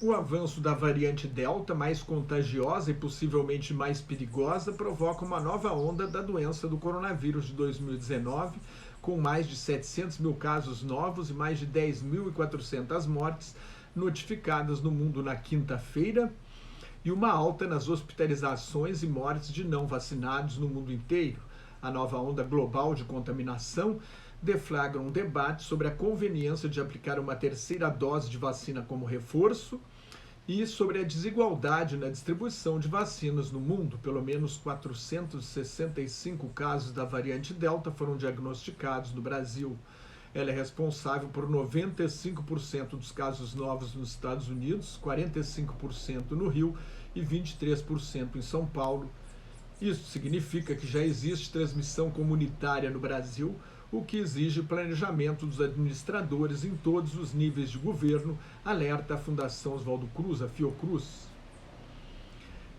O avanço da variante Delta, mais contagiosa e possivelmente mais perigosa, provoca uma nova onda da doença do coronavírus de 2019, com mais de 700 mil casos novos e mais de 10.400 mortes notificadas no mundo na quinta-feira, e uma alta nas hospitalizações e mortes de não vacinados no mundo inteiro. A nova onda global de contaminação deflagra um debate sobre a conveniência de aplicar uma terceira dose de vacina como reforço e sobre a desigualdade na distribuição de vacinas no mundo. Pelo menos 465 casos da variante Delta foram diagnosticados no Brasil. Ela é responsável por 95% dos casos novos nos Estados Unidos, 45% no Rio e 23% em São Paulo. Isso significa que já existe transmissão comunitária no Brasil, o que exige planejamento dos administradores em todos os níveis de governo, alerta a Fundação Oswaldo Cruz, a Fiocruz.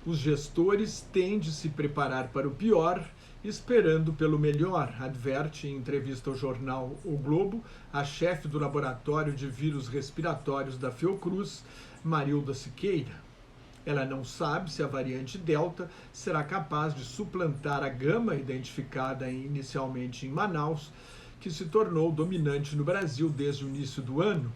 Os gestores têm de se preparar para o pior, esperando pelo melhor, adverte em entrevista ao jornal O Globo a chefe do Laboratório de Vírus Respiratórios da Fiocruz, Marilda Siqueira. Ela não sabe se a variante Delta será capaz de suplantar a gama identificada inicialmente em Manaus, que se tornou dominante no Brasil desde o início do ano,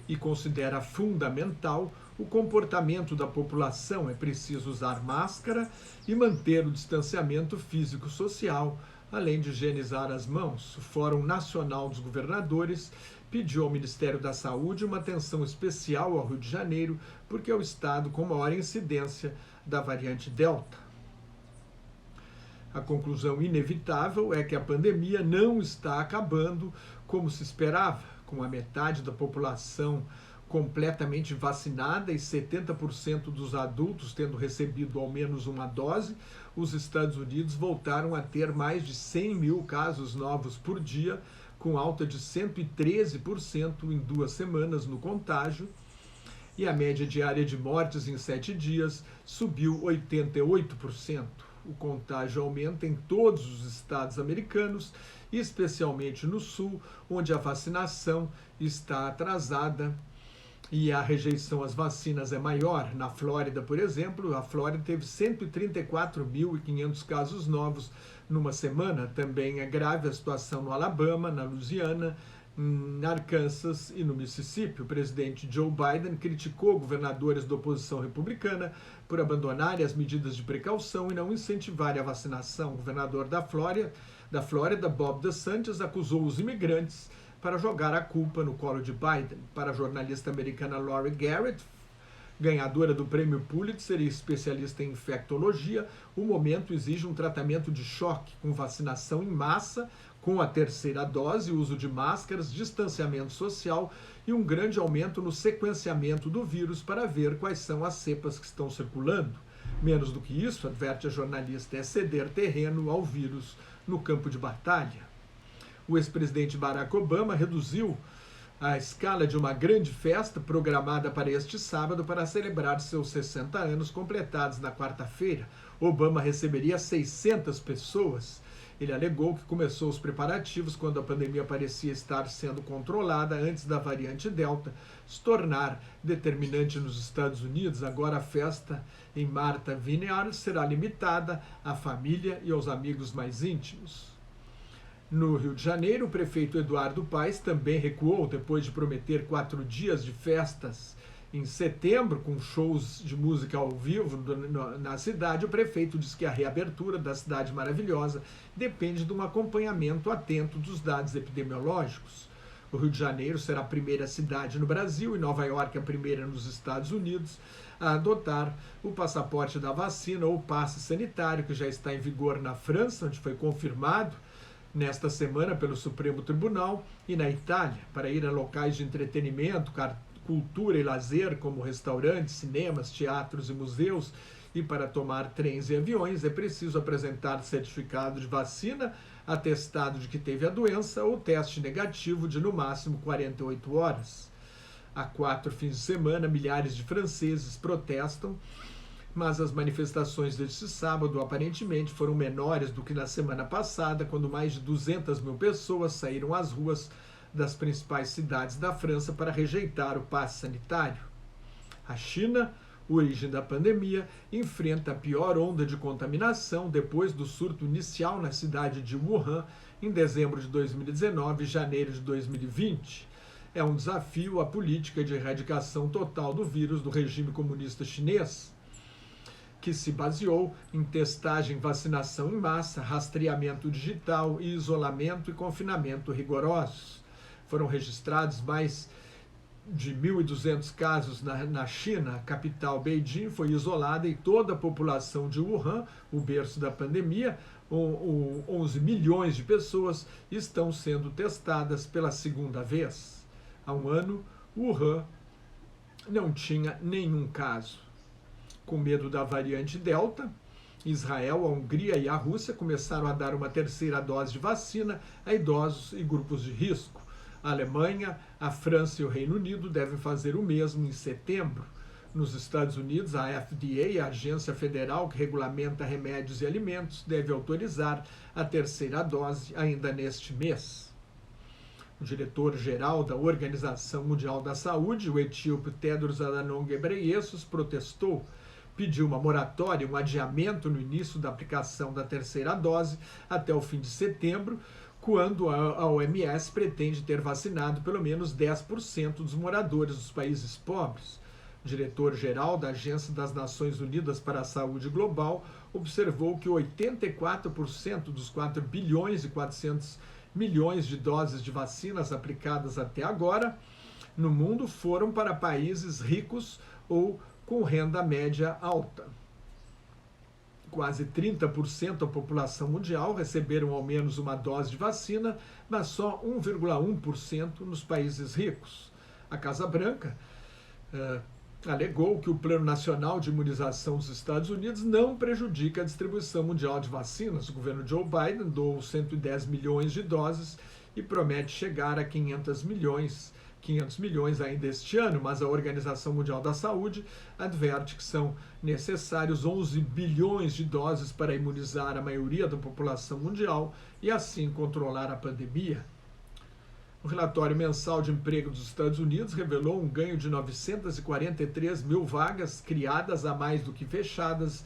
e considera fundamental o comportamento da população. É preciso usar máscara e manter o distanciamento físico-social, além de higienizar as mãos. O Fórum Nacional dos Governadores pediu ao Ministério da Saúde uma atenção especial ao Rio de Janeiro, porque é o estado com maior incidência da variante Delta. A conclusão inevitável é que a pandemia não está acabando como se esperava, com a metade da população completamente vacinada e 70% dos adultos tendo recebido ao menos uma dose. Os Estados Unidos voltaram a ter mais de 100 mil casos novos por dia, com alta de 113% em 2 semanas no contágio, e a média diária de mortes em 7 dias subiu 88%. O contágio aumenta em todos os estados americanos, especialmente no sul, onde a vacinação está atrasada e a rejeição às vacinas é maior. Na Flórida, por exemplo, a Flórida teve 134.500 casos novos numa semana. Também é grave a situação no Alabama, na Louisiana, em Arkansas e no Mississippi. O presidente Joe Biden criticou governadores da oposição republicana por abandonarem as medidas de precaução e não incentivarem a vacinação. O governador da Flórida, Bob DeSantis, acusou os imigrantes para jogar a culpa no colo de Biden. Para a jornalista americana Laurie Garrett, ganhadora do prêmio Pulitzer e especialista em infectologia, o momento exige um tratamento de choque, com vacinação em massa, com a terceira dose, uso de máscaras, distanciamento social e um grande aumento no sequenciamento do vírus para ver quais são as cepas que estão circulando. Menos do que isso, adverte a jornalista, é ceder terreno ao vírus no campo de batalha. O ex-presidente Barack Obama reduziu a escala de uma grande festa programada para este sábado para celebrar seus 60 anos completados na quarta-feira. Obama receberia 600 pessoas. Ele alegou que começou os preparativos quando a pandemia parecia estar sendo controlada antes da variante Delta se tornar determinante nos Estados Unidos. Agora a festa em Martha Vineyard será limitada à família e aos amigos mais íntimos. No Rio de Janeiro, o prefeito Eduardo Paes também recuou depois de prometer 4 dias de festas em setembro, com shows de música ao vivo na cidade. O prefeito diz que a reabertura da cidade maravilhosa depende de um acompanhamento atento dos dados epidemiológicos. O Rio de Janeiro será a primeira cidade no Brasil e Nova York a primeira nos Estados Unidos a adotar o passaporte da vacina ou passe sanitário, que já está em vigor na França, onde foi confirmado nesta semana pelo Supremo Tribunal, e na Itália. Para ir a locais de entretenimento, cultura e lazer, como restaurantes, cinemas, teatros e museus, e para tomar trens e aviões, é preciso apresentar certificado de vacina, atestado de que teve a doença ou teste negativo de no máximo 48 horas. Há 4 fins de semana, milhares de franceses protestam, mas as manifestações deste sábado aparentemente foram menores do que na semana passada, quando mais de 200 mil pessoas saíram às ruas das principais cidades da França para rejeitar o passe sanitário. A China, origem da pandemia, enfrenta a pior onda de contaminação depois do surto inicial na cidade de Wuhan em dezembro de 2019 e janeiro de 2020. É um desafio à política de erradicação total do vírus do regime comunista chinês, que se baseou em testagem, vacinação em massa, rastreamento digital e isolamento e confinamento rigorosos. Foram registrados mais de 1.200 casos na China. A capital Beijing foi isolada e toda a população de Wuhan, o berço da pandemia, 11 milhões de pessoas, estão sendo testadas pela segunda vez. Há um ano, Wuhan não tinha nenhum caso. Com medo da variante Delta, Israel, a Hungria e a Rússia começaram a dar uma terceira dose de vacina a idosos e grupos de risco. A Alemanha, a França e o Reino Unido devem fazer o mesmo em setembro. Nos Estados Unidos, a FDA, a agência federal que regulamenta remédios e alimentos, deve autorizar a terceira dose ainda neste mês. O diretor-geral da Organização Mundial da Saúde, o etíope Tedros Adhanom Ghebreyesus, protestou, pediu uma moratória, um adiamento no início da aplicação da terceira dose até o fim de setembro, quando a OMS pretende ter vacinado pelo menos 10% dos moradores dos países pobres. O diretor-geral da Agência das Nações Unidas para a Saúde Global observou que 84% dos 4 bilhões e 400 milhões de doses de vacinas aplicadas até agora no mundo foram para países ricos ou com renda média alta. Quase 30% da população mundial receberam ao menos uma dose de vacina, mas só 1,1% nos países ricos. A Casa Branca alegou que o Plano Nacional de Imunização dos Estados Unidos não prejudica a distribuição mundial de vacinas. O governo Joe Biden doou 110 milhões de doses e promete chegar a 500 milhões ainda este ano, mas a Organização Mundial da Saúde adverte que são necessários 11 bilhões de doses para imunizar a maioria da população mundial e assim controlar a pandemia. O relatório mensal de emprego dos Estados Unidos revelou um ganho de 943 mil vagas criadas a mais do que fechadas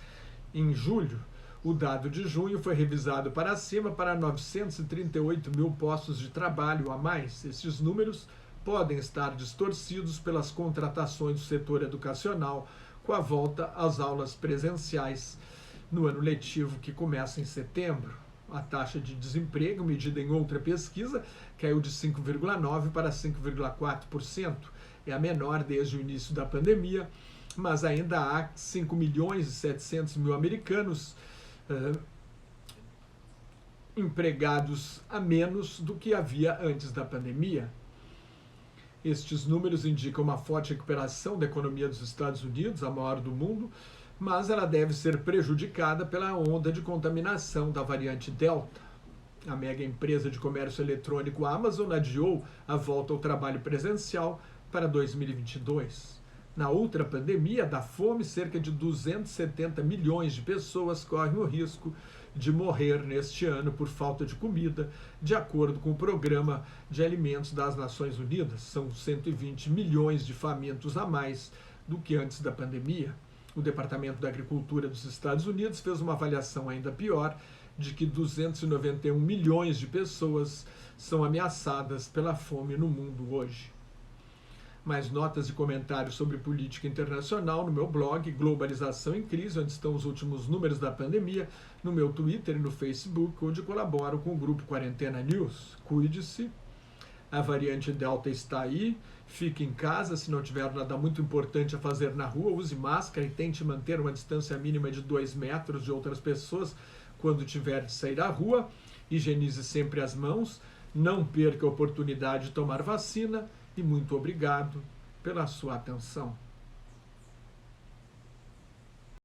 em julho. O dado de junho foi revisado para cima para 938 mil postos de trabalho a mais. Estes números podem estar distorcidos pelas contratações do setor educacional com a volta às aulas presenciais no ano letivo que começa em setembro. A taxa de desemprego, medida em outra pesquisa, caiu de 5,9% para 5,4%. É a menor desde o início da pandemia, mas ainda há 5 milhões e 700 mil americanos empregados a menos do que havia antes da pandemia. Estes números indicam uma forte recuperação da economia dos Estados Unidos, a maior do mundo, mas ela deve ser prejudicada pela onda de contaminação da variante Delta. A mega empresa de comércio eletrônico Amazon adiou a volta ao trabalho presencial para 2022. Na outra pandemia da fome, cerca de 270 milhões de pessoas correm o risco de morrer neste ano por falta de comida, de acordo com o Programa de Alimentos das Nações Unidas. São 120 milhões de famintos a mais do que antes da pandemia. O Departamento da Agricultura dos Estados Unidos fez uma avaliação ainda pior de que 291 milhões de pessoas são ameaçadas pela fome no mundo hoje. Mais notas e comentários sobre política internacional no meu blog Globalização em Crise, onde estão os últimos números da pandemia, no meu Twitter e no Facebook, onde colaboro com o grupo Quarentena News. Cuide-se, a variante Delta está aí, fique em casa, se não tiver nada muito importante a fazer na rua, use máscara e tente manter uma distância mínima de 2 metros de outras pessoas quando tiver de sair à rua, higienize sempre as mãos, não perca a oportunidade de tomar vacina, e muito obrigado pela sua atenção.